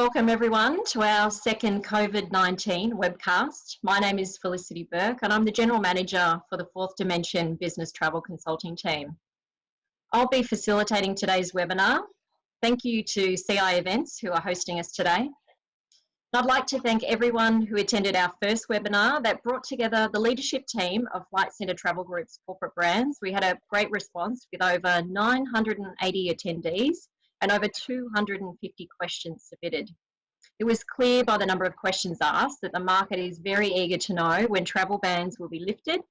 Welcome everyone to our second COVID-19 webcast. My name is Felicity Burke and I'm the General Manager for the Fourth Dimension Business Travel Consulting team. I'll be facilitating today's webinar. Thank you to CI Events who are hosting us today. I'd like to thank everyone who attended our first webinar that brought together the leadership team of Flight Centre Travel Group's corporate brands. We had a great response with over 980 attendees and over 250 questions submitted. It was clear by the number of questions asked that the market is very eager to know when travel bans will be lifted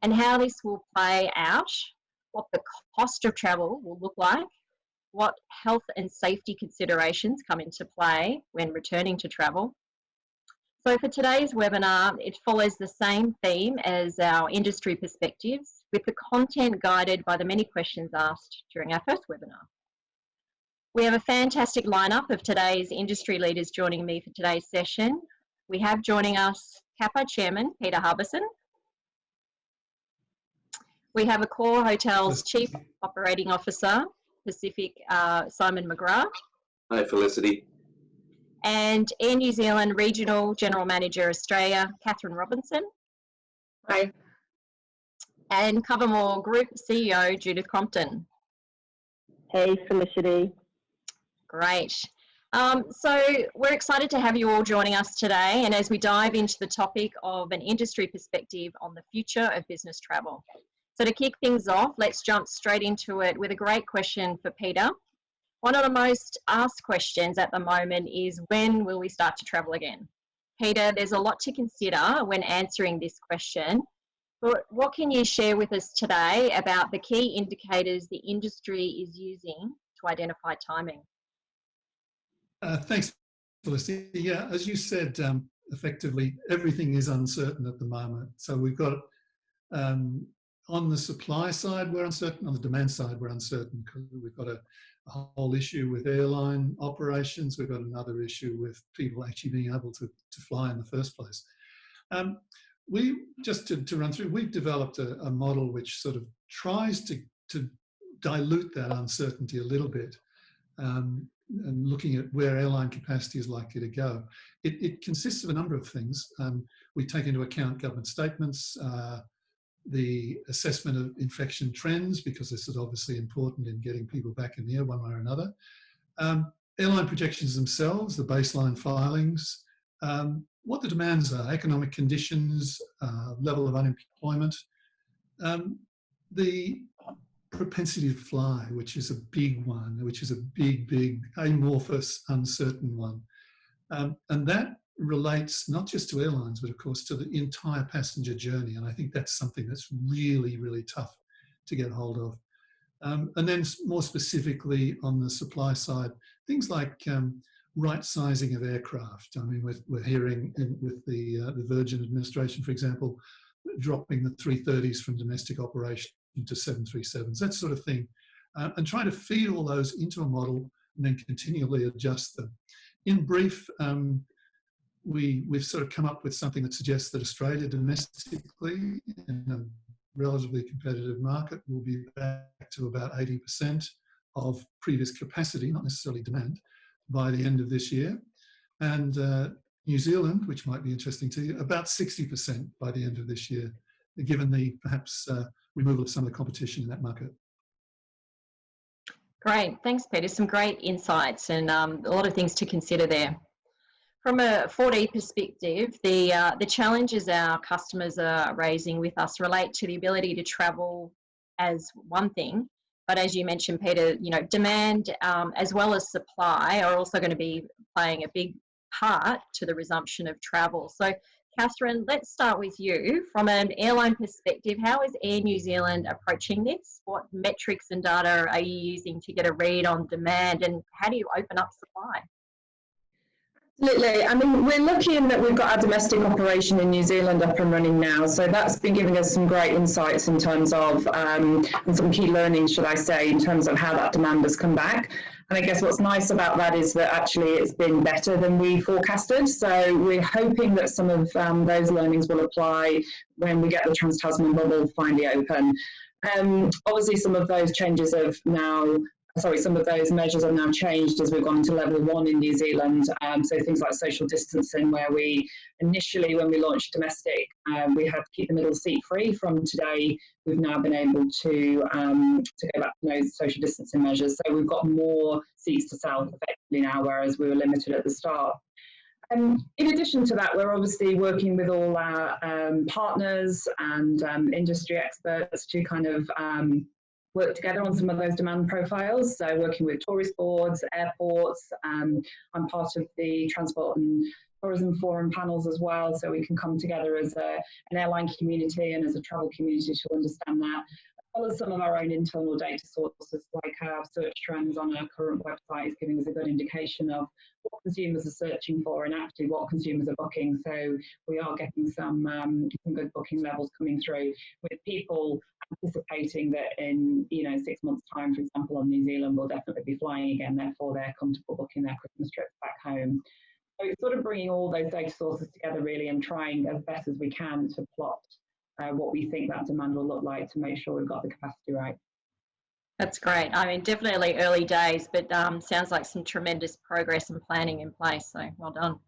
and how this will play out, what the cost of travel will look like, what health and safety considerations come into play when returning to travel. So for today's webinar, it follows the same theme as our industry perspectives, with the content guided by the many questions asked during our first webinar. We have a fantastic lineup of today's industry leaders joining me for today's session. We have joining us CAPA Chairman Peter Harbison. We have Accor Hotels Chief Operating Officer Pacific, Simon McGrath. Hi, Felicity. And Air New Zealand Regional General Manager Australia, Catherine Robinson. Hi. And Covermore Group CEO, Judith Crompton. Hey, Felicity. Great. So we're excited to have you all joining us today, and as we dive into the topic of an industry perspective on the future of business travel. So to kick things off, let's jump straight into it with a great question for Peter. One of the most asked questions at the moment is, when will we start to travel again? Peter, there's a lot to consider when answering this question, but what can you share with us today about the key indicators the industry is using to identify timing? Thanks, Felicity. Yeah, as you said, effectively, everything is uncertain at the moment. So we've got, on the supply side, we're uncertain. On the demand side, we're uncertain because we've got a whole issue with airline operations. We've got another issue with people actually being able to fly in the first place. Just to run through, we've developed a model which sort of tries to dilute that uncertainty a little bit. And looking at where airline capacity is likely to go. It consists of a number of things. We take into account government statements, the assessment of infection trends, because this is obviously important in getting people back in the air one way or another. Airline projections themselves, the baseline filings, what the demands are, economic conditions, level of unemployment, the propensity to fly, which is a big one, which is a big, amorphous, uncertain one. And that relates not just to airlines, but of course to the entire passenger journey. And I think that's something that's really, really tough to get hold of. And then more specifically on the supply side, things like right sizing of aircraft. I mean, we're hearing with the Virgin administration, for example, dropping the 330s from domestic operation into 737s, that sort of thing, and trying to feed all those into a model and then continually adjust them. In brief, we've sort of come up with something that suggests that Australia domestically, in a relatively competitive market, will be back to about 80% of previous capacity, not necessarily demand, by the end of this year. And New Zealand, which might be interesting to you, about 60% by the end of this year, given the perhaps removal of some of the competition in that market. Great, thanks Peter, some great insights and a lot of things to consider there. From a 4D perspective, the challenges our customers are raising with us relate to the ability to travel as one thing, but as you mentioned Peter, you know, demand as well as supply are also going to be playing a big part to the resumption of travel. So Catherine, let's start with you. From an airline perspective, how is Air New Zealand approaching this? What metrics and data are you using to get a read on demand, and how do you open up supply? Absolutely. I mean, we're lucky in that we've got our domestic operation in New Zealand up and running now. So that's been giving us some great insights in terms of, and some key learnings, should I say, in terms of how that demand has come back. And I guess what's nice about that is that actually it's been better than we forecasted. So we're hoping that some of those learnings will apply when we get the Trans-Tasman bubble finally open. Obviously, some of those changes have now some of those measures have now changed as we've gone to level 1 in New Zealand. So things like social distancing, where we initially, when we launched domestic, we had to keep the middle seat free. From today, we've now been able to go back to those social distancing measures. So we've got more seats to sell effectively now, whereas we were limited at the start. In addition to that, we're obviously working with all our partners and industry experts to kind of work together on some of those demand profiles. So working with tourist boards, airports, I'm part of the Transport and Tourism Forum panels as well, so we can come together as an airline community and as a travel community to understand that, as well as some of our own internal data sources, like our search trends on our current website is giving us a good indication of what consumers are searching for and actually what consumers are booking. So we are getting some good booking levels coming through, with people anticipating that in 6 months' time, for example, on New Zealand, will definitely be flying again. Therefore, they're comfortable booking their Christmas trips back home. So it's sort of bringing all those data sources together, really, and trying as best as we can to plot what we think that demand will look like to make sure we've got the capacity right. That's great. I mean, definitely early days, but sounds like some tremendous progress and planning in place. So well done.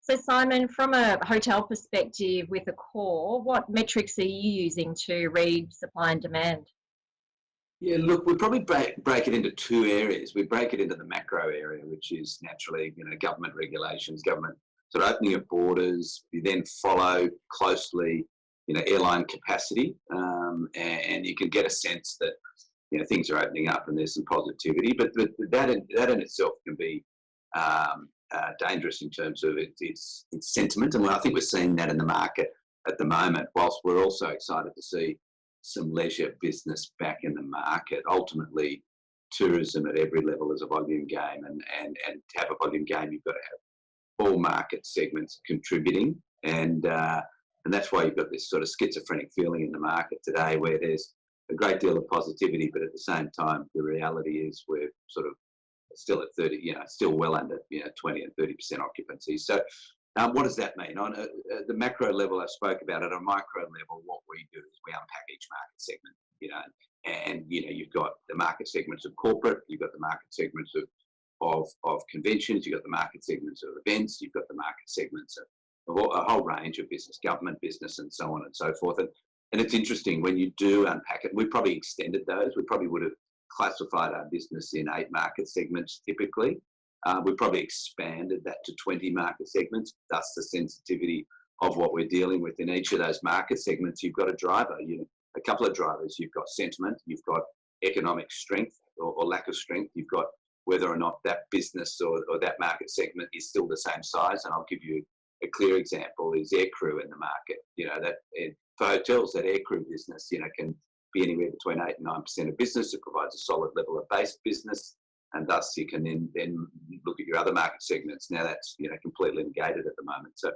So Simon, from a hotel perspective with Accor, what metrics are you using to read supply and demand? Yeah, look, we probably break it into two areas. We break it into the macro area, which is naturally, government regulations, government sort of opening of borders. We then follow closely, airline capacity, and you can get a sense that things are opening up and there's some positivity. But that in itself can be dangerous in terms of its sentiment, and I think we're seeing that in the market at the moment. Whilst we're also excited to see some leisure business back in the market, ultimately tourism at every level is a volume game, and to have a volume game, you've got to have all market segments contributing, and that's why you've got this sort of schizophrenic feeling in the market today, where there's a great deal of positivity, but at the same time, the reality is we're sort of still at 30, still well under 20 and 30% occupancy. So what does that mean? On the macro level I spoke about, at a micro level, what we do is we unpack each market segment, and you've got the market segments of corporate, you've got the market segments of conventions, you've got the market segments of events, you've got the market segments of a whole range of business, government business, and so on and so forth. And it's interesting when you do unpack it. We probably extended those. We probably would have classified our business in 8 market segments typically. We probably expanded that to 20 market segments. That's the sensitivity of what we're dealing with in each of those market segments. You've got a driver, a couple of drivers. You've got sentiment, you've got economic strength or lack of strength. You've got whether or not that business or that market segment is still the same size. And I'll give you a clear example is aircrew in the market. For hotels, that aircrew business, can be anywhere between 8 and 9% of business. It provides a solid level of base business, and thus you can then look at your other market segments. Now that's completely negated at the moment. So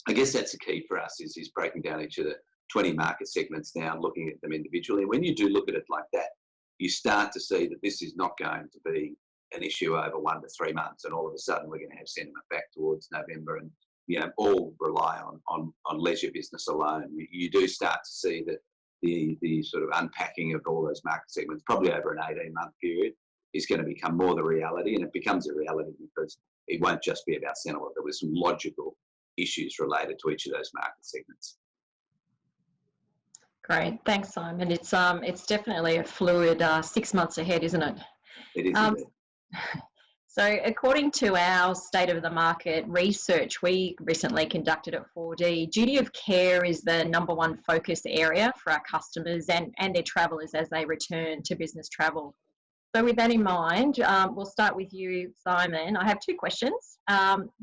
I guess that's the key for us is breaking down each of the 20 market segments down, looking at them individually. And when you do look at it like that, you start to see that this is not going to be an issue over 1 to 3 months, and all of a sudden we're going to have sentiment back towards November, and all rely on leisure business alone. You do start to see that the sort of unpacking of all those market segments, probably over an 18-month period, is going to become more the reality, and it becomes a reality because it won't just be about sentiment. There were some logical issues related to each of those market segments. Great, thanks, Simon. It's definitely a fluid 6 months ahead, isn't it? It is. So according to our State of the Market research we recently conducted at 4D, duty of care is the #1 focus area for our customers and their travellers as they return to business travel. So with that in mind, we'll start with you, Simon. I have 2 questions.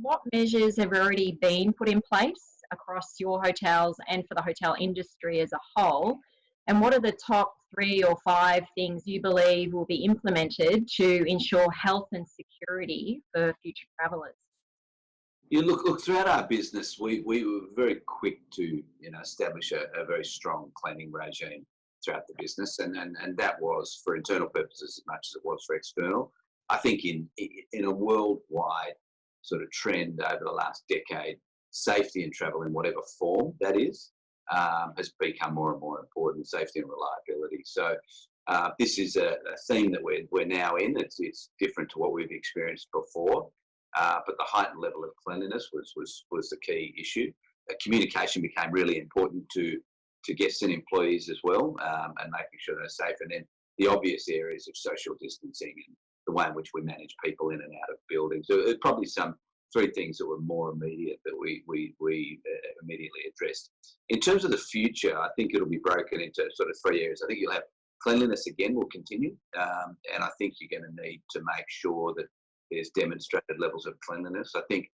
What measures have already been put in place across your hotels and for the hotel industry as a whole? And what are the top 3 or 5 things you believe will be implemented to ensure health and security for future travellers? You look throughout our business, we were very quick to establish a very strong cleaning regime throughout the business, and that was for internal purposes as much as it was for external. I think in a worldwide sort of trend over the last decade, safety in travel in whatever form that is has become more and more important, safety and reliability. So This is a theme that we're now in. It's different to what we've experienced before, but the heightened level of cleanliness was the key issue. Communication became really important to guests and employees as well, and making sure they're safe. And then the obvious areas of social distancing and the way in which we manage people in and out of buildings. So there's probably some three things that were more immediate that we immediately addressed. In terms of the future, I think it'll be broken into sort of three areas. I think you'll have cleanliness again will continue, and I think you're going to need to make sure that there's demonstrated levels of cleanliness. I think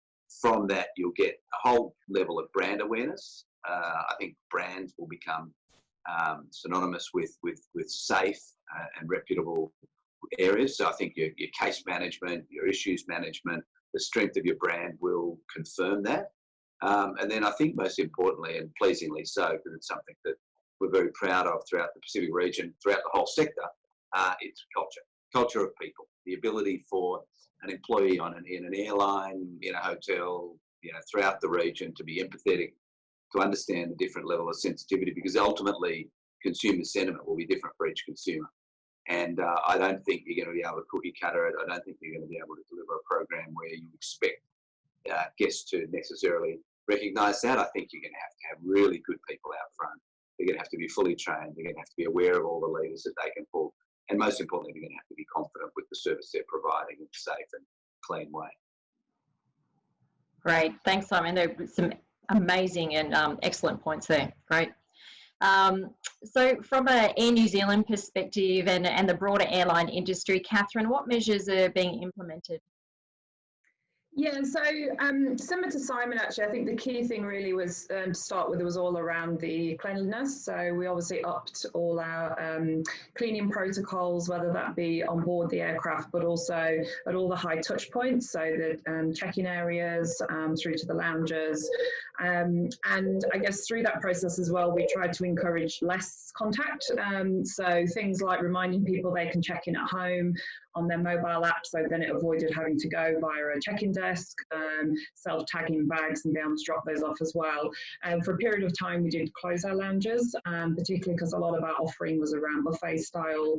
from that you'll get a whole level of brand awareness. I think brands will become synonymous with safe and reputable areas. So I think your case management, your issues management, the strength of your brand will confirm that. And then I think most importantly, and pleasingly so, because it's something that we're very proud of throughout the Pacific region, throughout the whole sector, it's culture of people. The ability for an employee in an airline, in a hotel, throughout the region to be empathetic, to understand the different level of sensitivity, because ultimately consumer sentiment will be different for each consumer. And I don't think you're going to be able to cookie cutter it. I don't think you're going to be able to deliver a program where you expect guests to necessarily recognise that. I think you're going to have really good people out front. They're going to have to be fully trained. They're going to have to be aware of all the levers that they can pull. And most importantly, they're going to have to be confident with the service they're providing in a safe and clean way. Great. Thanks, Simon. There were some amazing and excellent points there. Great. So from an Air New Zealand perspective and the broader airline industry, Catherine, what measures are being implemented? Yeah, so similar to Simon, actually, I think the key thing really was to start with, it was all around the cleanliness. So we obviously upped all our cleaning protocols, whether that be on board the aircraft, but also at all the high touch points, so the check-in areas through to the lounges. And I guess through that process as well, we tried to encourage less contact. So things like reminding people they can check in at home on their mobile app, so then it avoided having to go via a check-in desk, self-tagging bags and be able to drop those off as well. For a period of time, we did close our lounges, particularly because a lot of our offering was around buffet-style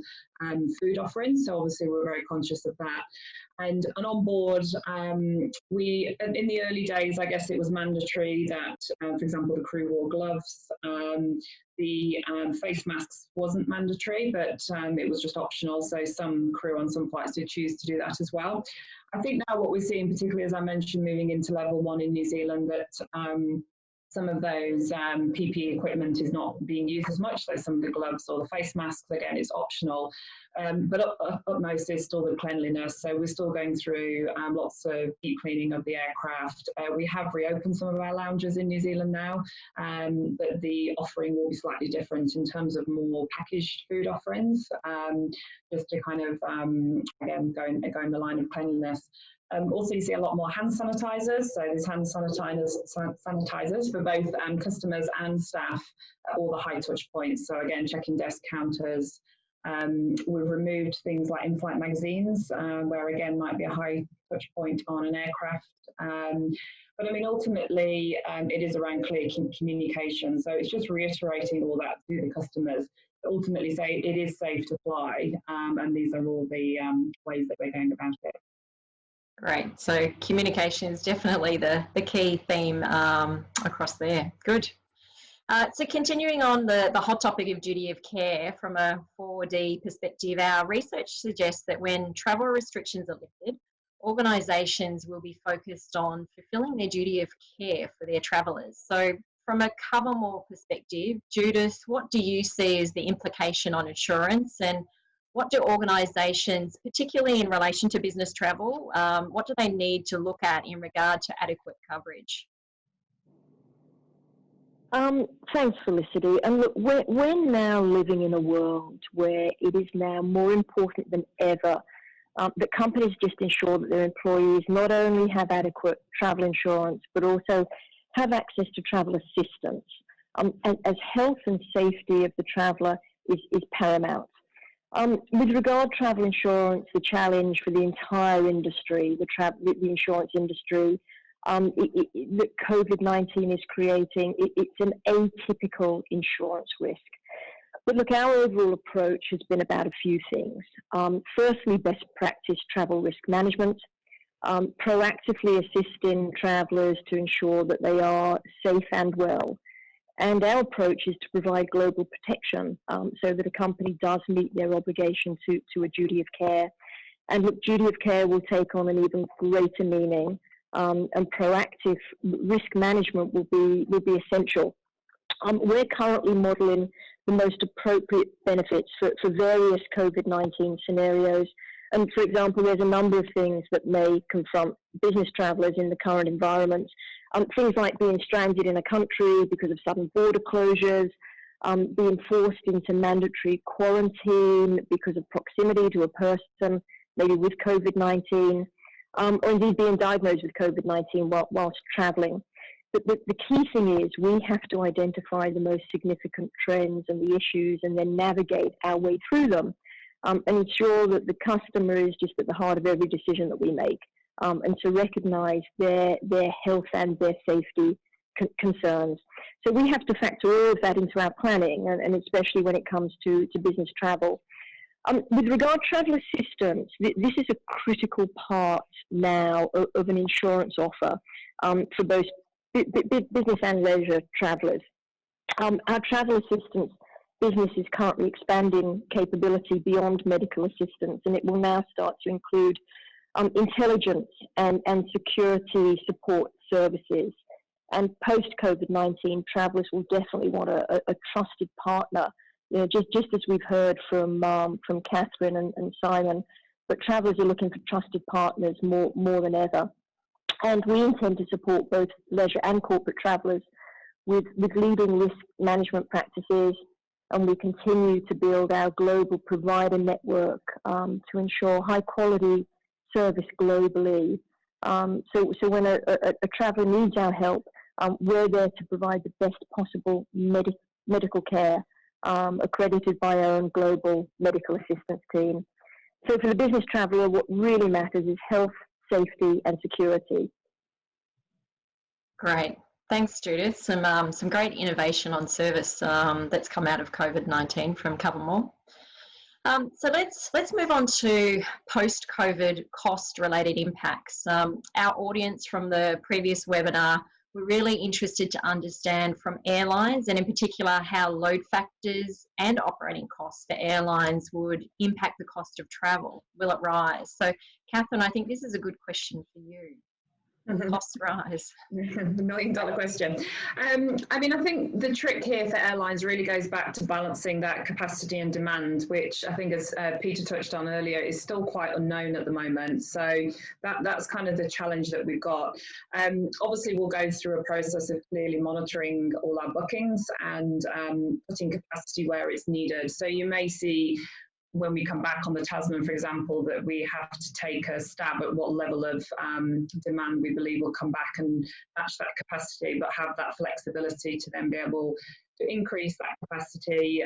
food offerings, so obviously we're very conscious of that. And on board, we, in the early days, I guess it was mandatory that, for example, the crew wore gloves. The face masks wasn't mandatory, but it was just optional. So some crew on some flights did choose to do that as well. I think now what we're seeing, particularly as I mentioned, moving into level 1 in New Zealand, that some of those PPE equipment is not being used as much. So some of the gloves or the face masks, again, it's optional. But upmost is still the cleanliness. So we're still going through lots of deep cleaning of the aircraft. We have reopened some of our lounges in New Zealand now, but the offering will be slightly different in terms of more packaged food offerings, just to kind of, again, go in the line of cleanliness. Also, you see a lot more hand sanitizers. So there's hand sanitizers for both customers and staff at all the high touch points. So again, checking desk counters. We've removed things like in-flight magazines, where again might be a high touch point on an aircraft. But I mean, ultimately, it is around clear communication. So it's just reiterating all that to the customers. Ultimately, say it is safe to fly, and these are all the ways that we're going about it. Great. So communication is definitely the key theme across there. Good. So continuing on the hot topic of duty of care from a 4D perspective, our research suggests that when travel restrictions are lifted, organisations will be focused on fulfilling their duty of care for their travellers. So from a Cover-More perspective, Judith, what do you see as the implication on insurance, and what do organisations, particularly in relation to business travel, what do they need to look at in regard to adequate coverage? Thanks, Felicity. And look, we're now living in a world where it is now more important than ever that companies just ensure that their employees not only have adequate travel insurance, but also have access to travel assistance, and as health and safety of the traveller is paramount. With regard to travel insurance, the challenge for the entire industry, the insurance industry, that COVID-19 is creating, it's an atypical insurance risk. But look, our overall approach has been about a few things. Firstly, best practice travel risk management, proactively assisting travellers to ensure that they are safe and well. And our approach is to provide global protection so that a company does meet their obligation to a duty of care. And look, duty of care will take on an even greater meaning, and proactive risk management will be essential. We're currently modelling the most appropriate benefits for various COVID-19 scenarios. And for example, there's a number of things that may confront business travellers in the current environment. Things like being stranded in a country because of sudden border closures, being forced into mandatory quarantine because of proximity to a person, maybe with COVID-19, or indeed being diagnosed with COVID-19 whilst travelling. But the key thing is we have to identify the most significant trends and the issues and then navigate our way through them, and ensure that the customer is just at the heart of every decision that we make, and to recognise their health and their safety concerns. So we have to factor all of that into our planning, and especially when it comes to business travel. With regard to travel assistance, this is a critical part now of an insurance offer for both business and leisure travellers. Our travel assistance business is currently expanding capability beyond medical assistance, and it will now start to include intelligence and security support services. And post-COVID-19, travellers will definitely want a trusted partner. You know, just as we've heard from Catherine and Simon, but travellers are looking for trusted partners more than ever. And we intend to support both leisure and corporate travellers with leading risk management practices, and we continue to build our global provider network to ensure high quality service globally. So when a traveller needs our help, we're there to provide the best possible medical care, accredited by our own global medical assistance team. So for the business traveller, what really matters is health, safety and security. Great. Thanks, Judith. Some great innovation on service that's come out of COVID-19 from Cover-More. So let's move on to post-COVID cost-related impacts. Our audience from the previous webinar were really interested to understand from airlines, and in particular how load factors and operating costs for airlines would impact the cost of travel. Will it rise? So, Catherine, I think this is a good question for you. Costs rise. The million-dollar question. I mean, I think the trick here for airlines really goes back to balancing that capacity and demand, which I think, as Peter touched on earlier, is still quite unknown at the moment. So that's kind of the challenge that we've got. Obviously, we'll go through a process of clearly monitoring all our bookings and putting capacity where it's needed. So you may see, when we come back on the Tasman, for example, that we have to take a stab at what level of demand we believe will come back and match that capacity, but have that flexibility to then be able to increase that capacity,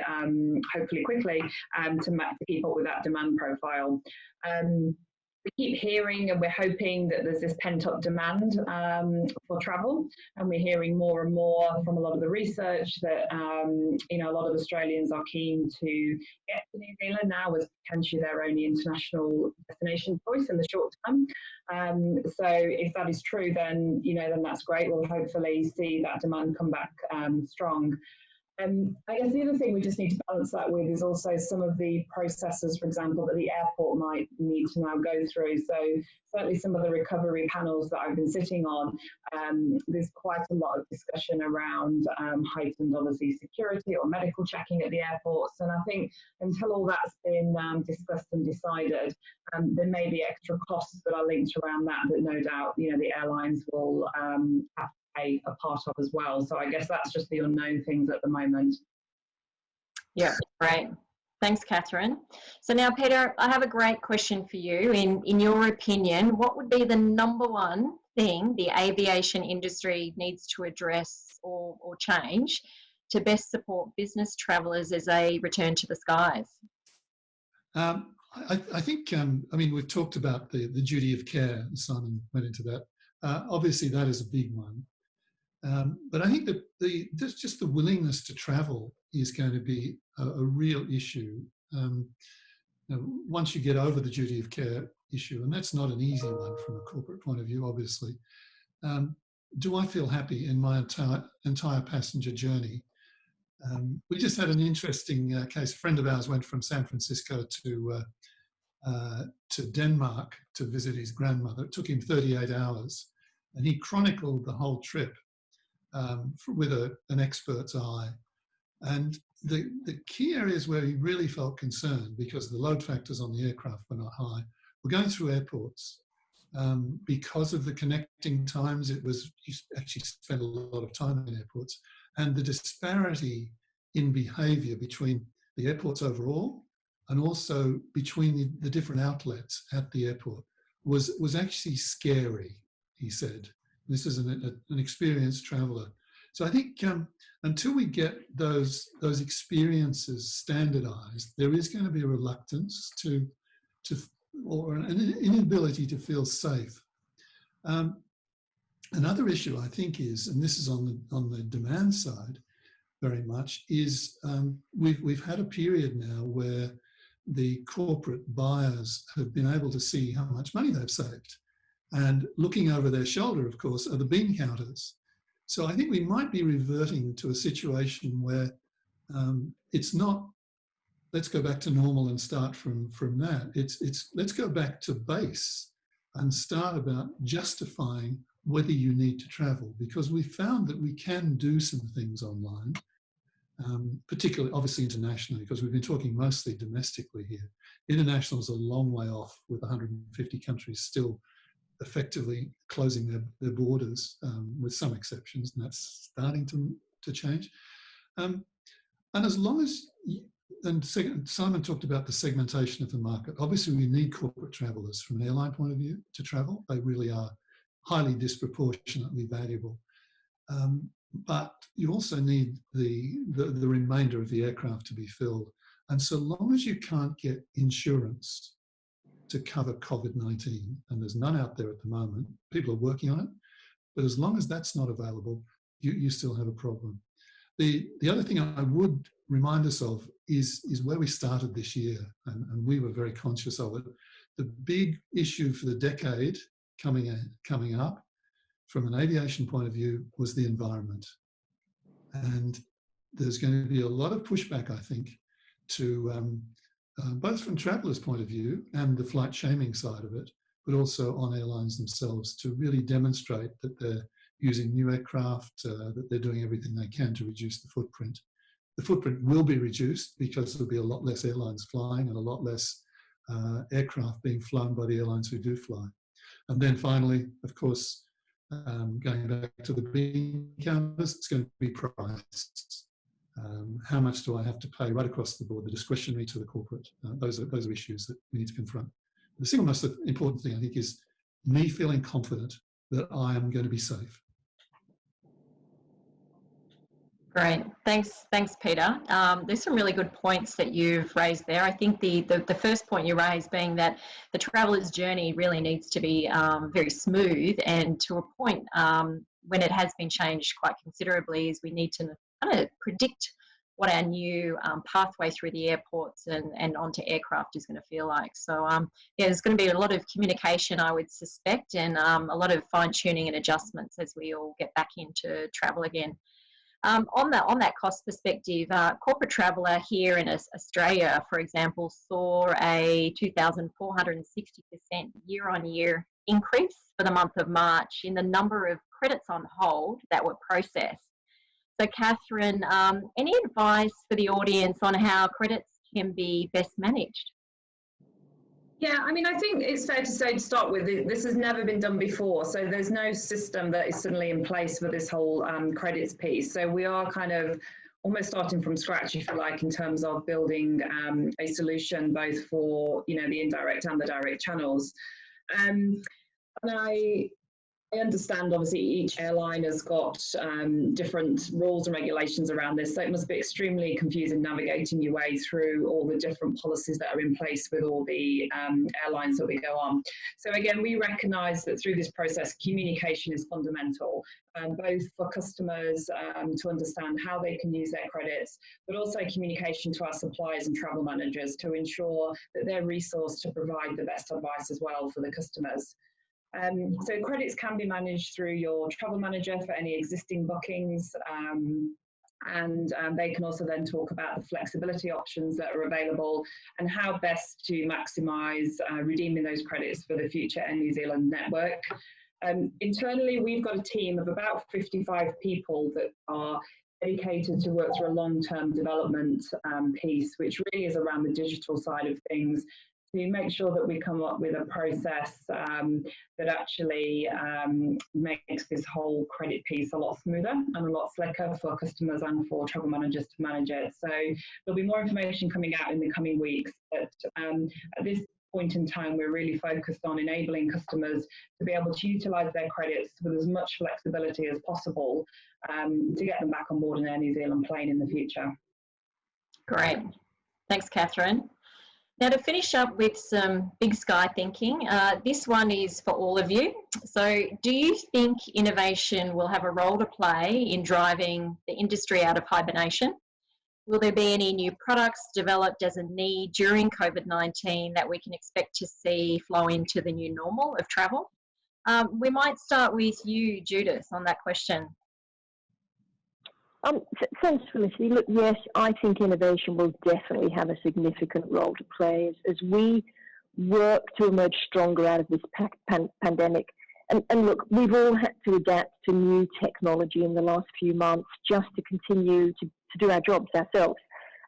hopefully quickly, to keep up with that demand profile. We keep hearing and we're hoping that there's this pent-up demand for travel, and we're hearing more and more from a lot of the research that you know, a lot of Australians are keen to get to New Zealand now as potentially their only international destination choice in the short term. So if that is true, then that's great. We'll hopefully see that demand come back strong. I guess the other thing we just need to balance that with is also some of the processes, for example, that the airport might need to now go through. So certainly some of the recovery panels that I've been sitting on, there's quite a lot of discussion around heightened, obviously, security or medical checking at the airports. And I think until all that's been discussed and decided, there may be extra costs that are linked around that no doubt, the airlines will have a part of as well. So I guess that's just the unknown things at the moment. Yeah, great. Thanks, Catherine. So now, Peter, I have a great question for you. In your opinion, what would be the number one thing the aviation industry needs to address or change to best support business travellers as they return to the skies? I think, I mean, we've talked about the duty of care. Simon went into that. Obviously, that is a big one. But I think that just the willingness to travel is going to be a real issue once you get over the duty of care issue, and that's not an easy one from a corporate point of view, obviously. Do I feel happy in my entire passenger journey? We just had an interesting case. A friend of ours went from San Francisco to Denmark to visit his grandmother. It took him 38 hours, and he chronicled the whole trip with an expert's eye. And the key areas where he really felt concerned, because the load factors on the aircraft were not high, were going through airports. Because of the connecting times, you actually spent a lot of time in airports, and the disparity in behaviour between the airports overall and also between the different outlets at the airport was actually scary, he said. This is an experienced traveller. So I think until we get those experiences standardised, there is going to be a reluctance or an inability to feel safe. Another issue I think is, and this is on the demand side very much, is we've had a period now where the corporate buyers have been able to see how much money they've saved. And looking over their shoulder, of course, are the bean counters. So I think we might be reverting to a situation where it's not, let's go back to normal and start from that. It's let's go back to base and start about justifying whether you need to travel, because we found that we can do some things online, particularly obviously internationally, because we've been talking mostly domestically here. International is a long way off, with 150 countries still effectively closing their borders, with some exceptions, and that's starting to change. And as long as, Simon talked about the segmentation of the market. Obviously, we need corporate travellers from an airline point of view to travel. They really are highly disproportionately valuable. But you also need the remainder of the aircraft to be filled. And so long as you can't get insurance to cover COVID-19, and there's none out there at the moment, people are working on it, but as long as that's not available, you still have a problem. The other thing I would remind us of is where we started this year, and we were very conscious of it. The big issue for the decade coming up from an aviation point of view was the environment. And there's going to be a lot of pushback, I think, to both from travellers' point of view and the flight shaming side of it, but also on airlines themselves, to really demonstrate that they're using new aircraft, that they're doing everything they can to reduce the footprint. The footprint will be reduced because there'll be a lot less airlines flying and a lot less aircraft being flown by the airlines who do fly. And then finally, of course, going back to the bean counters, it's going to be price. How much do I have to pay right across the board, the discretionary to the corporate? Those are issues that we need to confront. The single most important thing, I think, is me feeling confident that I am going to be safe. Great, thanks, Peter. There's some really good points that you've raised there. I think the first point you raised being that the traveller's journey really needs to be very smooth, and to a point when it has been changed quite considerably, is we need to kind of predict what our new pathway through the airports and onto aircraft is going to feel like. So yeah, there's going to be a lot of communication, I would suspect, and a lot of fine-tuning and adjustments as we all get back into travel again. On that cost perspective, corporate traveller here in Australia, for example, saw a 2,460% year-on-year increase for the month of March in the number of credits on hold that were processed. So, Catherine, any advice for the audience on how credits can be best managed? Yeah, I mean, I think it's fair to say, to start with, this has never been done before. So there's no system that is suddenly in place for this whole credits piece. So we are kind of almost starting from scratch, if you like, in terms of building a solution both for, the indirect and the direct channels. And I understand obviously each airline has got different rules and regulations around this, so it must be extremely confusing navigating your way through all the different policies that are in place with all the airlines that we go on. So again, we recognise that through this process, communication is fundamental, both for customers to understand how they can use their credits, but also communication to our suppliers and travel managers to ensure that they're resourced to provide the best advice as well for the customers. So credits can be managed through your travel manager for any existing bookings, and they can also then talk about the flexibility options that are available and how best to maximise redeeming those credits for the future Air New Zealand network. Internally, we've got a team of about 55 people that are dedicated to work through a long-term development piece, which really is around the digital side of things, to make sure that we come up with a process that actually makes this whole credit piece a lot smoother and a lot slicker for customers and for travel managers to manage it. So there'll be more information coming out in the coming weeks, but at this point in time, we're really focused on enabling customers to be able to utilise their credits with as much flexibility as possible to get them back on board an Air New Zealand plane in the future. Great. Thanks, Catherine. Now, to finish up with some big sky thinking, this one is for all of you. So do you think innovation will have a role to play in driving the industry out of hibernation? Will there be any new products developed as a need during COVID-19 that we can expect to see flow into the new normal of travel? We might start with you, Judith, on that question. Thanks, Felicity. Look, yes, I think innovation will definitely have a significant role to play as we work to emerge stronger out of this pandemic. And look, we've all had to adapt to new technology in the last few months just to continue to do our jobs ourselves.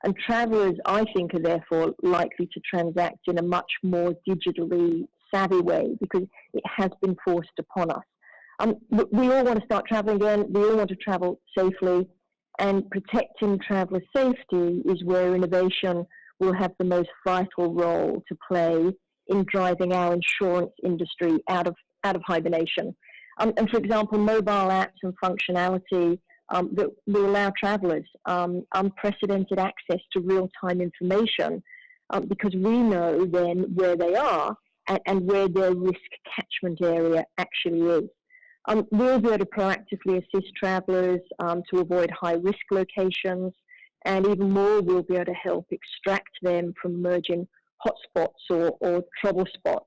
And travellers, I think, are therefore likely to transact in a much more digitally savvy way because it has been forced upon us. We all want to start travelling again. We all want to travel safely. And protecting traveller safety is where innovation will have the most vital role to play in driving our insurance industry out of hibernation. And for example, mobile apps and functionality that will allow travellers unprecedented access to real-time information because we know then where they are and where their risk catchment area actually is. We'll be able to proactively assist travellers to avoid high-risk locations, and even more, we'll be able to help extract them from emerging hotspots or trouble spots.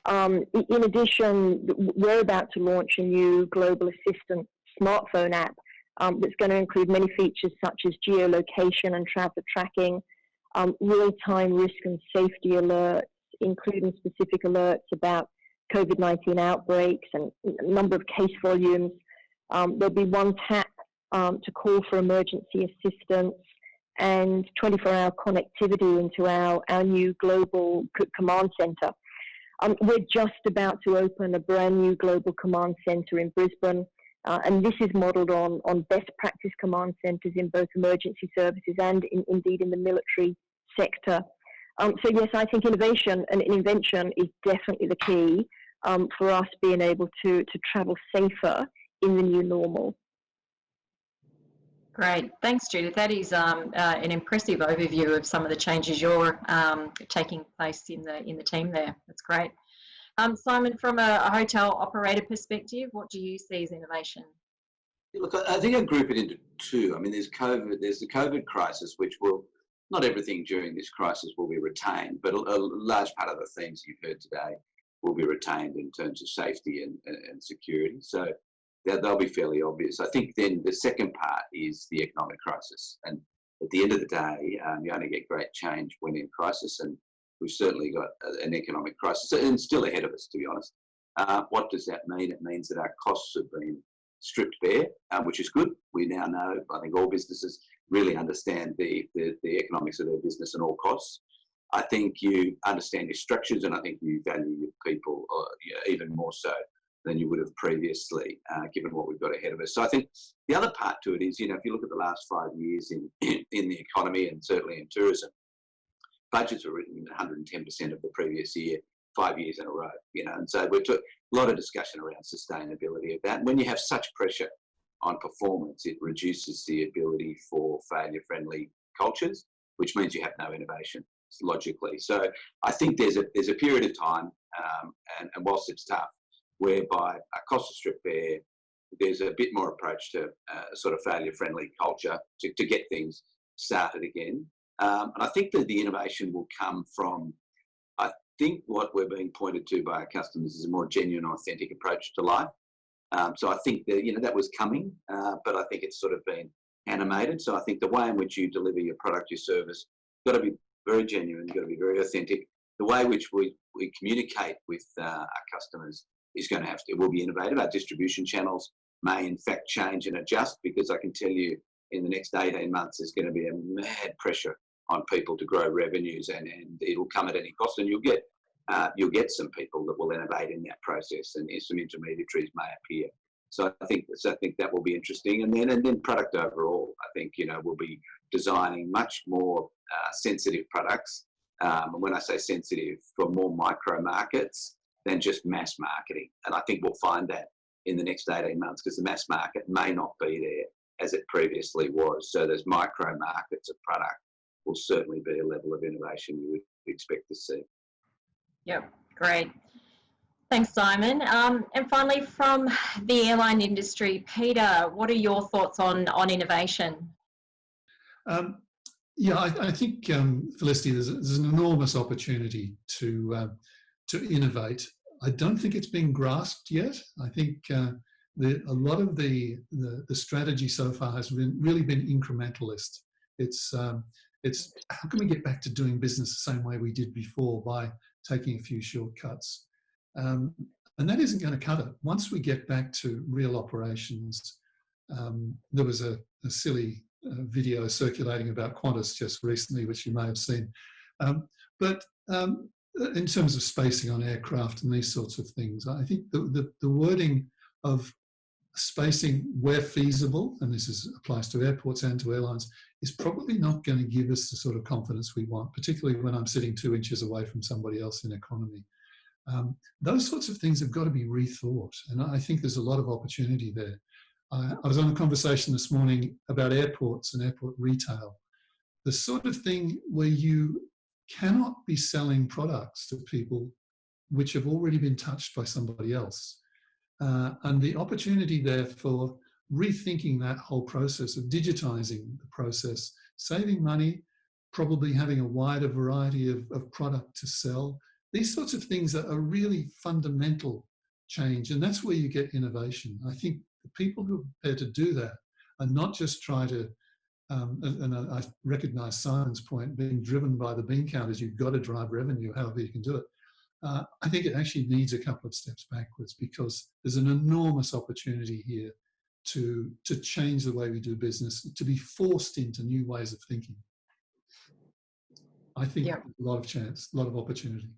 In addition, we're about to launch a new Global Assistant smartphone app that's going to include many features such as geolocation and traveller tracking, real-time risk and safety alerts, including specific alerts about COVID-19 outbreaks and a number of case volumes. There'll be one tap to call for emergency assistance and 24-hour connectivity into our new global command centre. We're just about to open a brand new global command centre in Brisbane, and this is modelled on best practice command centres in both emergency services and indeed in the military sector. So yes, I think innovation and invention is definitely the key for us being able to travel safer in the new normal. Great, thanks, Judith. That is an impressive overview of some of the changes you're taking place in the team there. That's great. Simon, from a hotel operator perspective, what do you see as innovation? Look, I think I group it into two. I mean, there's the COVID crisis, which will, not everything during this crisis will be retained, but a large part of the themes you've heard today will be retained in terms of safety and security. So they'll be fairly obvious. I think then the second part is the economic crisis. And at the end of the day, you only get great change when in crisis. And we've certainly got an economic crisis and still ahead of us, to be honest. What does that mean? It means that our costs have been stripped bare, which is good. We now know, I think all businesses really understand the economics of their business and all costs. I think you understand your structures, and I think you value your people even more so than you would have previously, given what we've got ahead of us. So I think the other part to it is, if you look at the last 5 years in the economy and certainly in tourism, budgets were written 110% of the previous year. 5 years in a row, and so we took a lot of discussion around sustainability of that. And when you have such pressure on performance, it reduces the ability for failure-friendly cultures, which means you have no innovation logically. So I think there's a period of time, and whilst it's tough, whereby a cost of strip there, there's a bit more approach to sort of failure-friendly culture to get things started again. And I think that the innovation will come from, I think what we're being pointed to by our customers is a more genuine, authentic approach to life. So I think that, that was coming, but I think it's sort of been animated. So I think the way in which you deliver your product, your service, got to be very genuine, got to be very authentic. The way in which we communicate with our customers is going to it will be innovative. Our distribution channels may in fact change and adjust, because I can tell you in the next 18 months there's going to be a mad pressure on people to grow revenues, and it'll come at any cost, and you'll get some people that will innovate in that process, and some intermediaries may appear. So I think that will be interesting, and then product overall. I think we'll be designing much more sensitive products. And when I say sensitive, for more micro markets than just mass marketing, and I think we'll find that in the next 18 months, because the mass market may not be there as it previously was. So those micro markets of product will certainly be a level of innovation you would expect to see. Yep, great. Thanks, Simon. And finally, from the airline industry, Peter, what are your thoughts on innovation? Yeah, I think, Felicity, there's an enormous opportunity to innovate. I don't think it's been grasped yet. I think a lot of the strategy so far has really been incrementalist. It's how can we get back to doing business the same way we did before by taking a few shortcuts? And that isn't going to cut it. Once we get back to real operations, there was a silly video circulating about Qantas just recently, which you may have seen. But in terms of spacing on aircraft and these sorts of things, I think the wording of spacing where feasible, and this applies to airports and to airlines, is probably not going to give us the sort of confidence we want, particularly when I'm sitting 2 inches away from somebody else in economy. Those sorts of things have got to be rethought, and I think there's a lot of opportunity there. I was on a conversation this morning about airports and airport retail, the sort of thing where you cannot be selling products to people which have already been touched by somebody else. And the opportunity there for rethinking that whole process of digitizing the process, saving money, probably having a wider variety of product to sell. These sorts of things are a really fundamental change, and that's where you get innovation. I think the people who are prepared to do that are not just try to, and I recognise Simon's point, being driven by the bean counters, you've got to drive revenue however you can do it. I think it actually needs a couple of steps backwards, because there's an enormous opportunity here to change the way we do business, to be forced into new ways of thinking. I think there's a lot of chance, a lot of opportunity.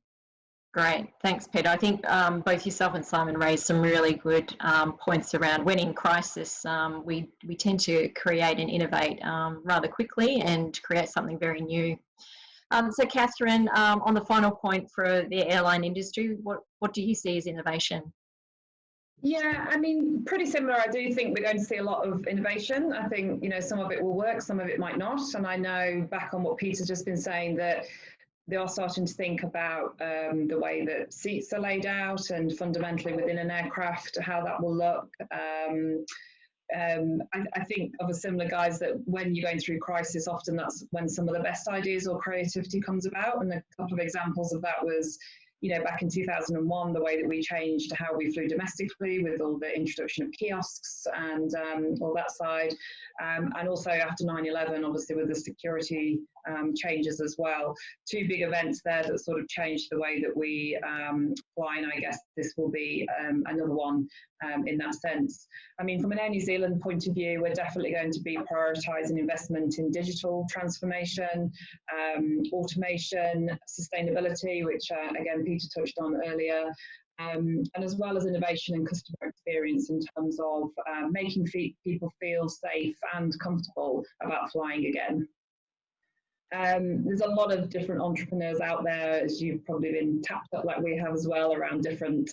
Great, thanks, Peter. I think both yourself and Simon raised some really good points around when in crisis we tend to create and innovate rather quickly and create something very new. So Catherine, on the final point for the airline industry, what do you see as innovation? Yeah, I mean, pretty similar. I do think we're going to see a lot of innovation. I think, some of it will work, some of it might not. And I know, back on what Peter's just been saying, that they are starting to think about the way that seats are laid out and fundamentally within an aircraft, how that will look. I think of a similar guise that when you're going through crisis, often that's when some of the best ideas or creativity comes about. And a couple of examples of that was, back in 2001, the way that we changed how we flew domestically with all the introduction of kiosks and all that side. And also after 9/11, obviously with the security changes as well. Two big events there that sort of changed the way that we fly, and I guess this will be another one in that sense. I mean, from an Air New Zealand point of view, we're definitely going to be prioritising investment in digital transformation, automation, sustainability, which again, Peter touched on earlier, and as well as innovation and customer experience in terms of making people feel safe and comfortable about flying again. There's a lot of different entrepreneurs out there, as you've probably been tapped up like we have as well, around different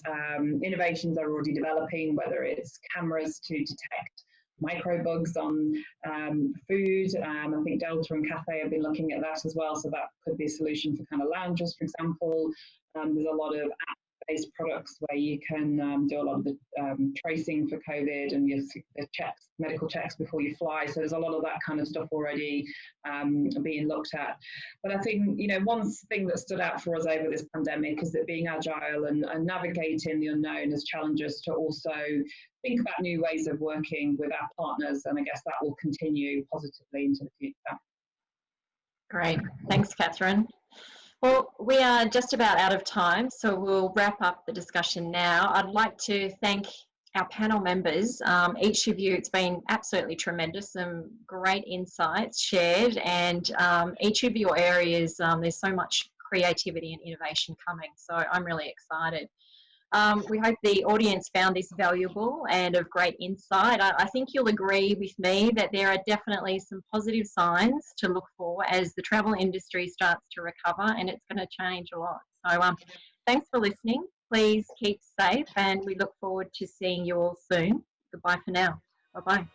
innovations they're already developing, whether it's cameras to detect microbugs on food. I think Delta and Cathay have been looking at that as well, so that could be a solution for kind of lounges, for example. There's a lot of app-based products where you can do a lot of the tracing for COVID and your checks, medical checks before you fly. So there's a lot of that kind of stuff already being looked at. But I think, you know, one thing that stood out for us over this pandemic is that being agile and navigating the unknown has challenged us to also think about new ways of working with our partners, and I guess that will continue positively into the future. Great. Thanks, Catherine. Well, we are just about out of time, so we'll wrap up the discussion now. I'd like to thank our panel members. Each of you, it's been absolutely tremendous, some great insights shared, and each of your areas, there's so much creativity and innovation coming, so I'm really excited. We hope the audience found this valuable and of great insight. I think you'll agree with me that there are definitely some positive signs to look for as the travel industry starts to recover, and it's going to change a lot. So thanks for listening. Please keep safe, and we look forward to seeing you all soon. Goodbye for now. Bye-bye.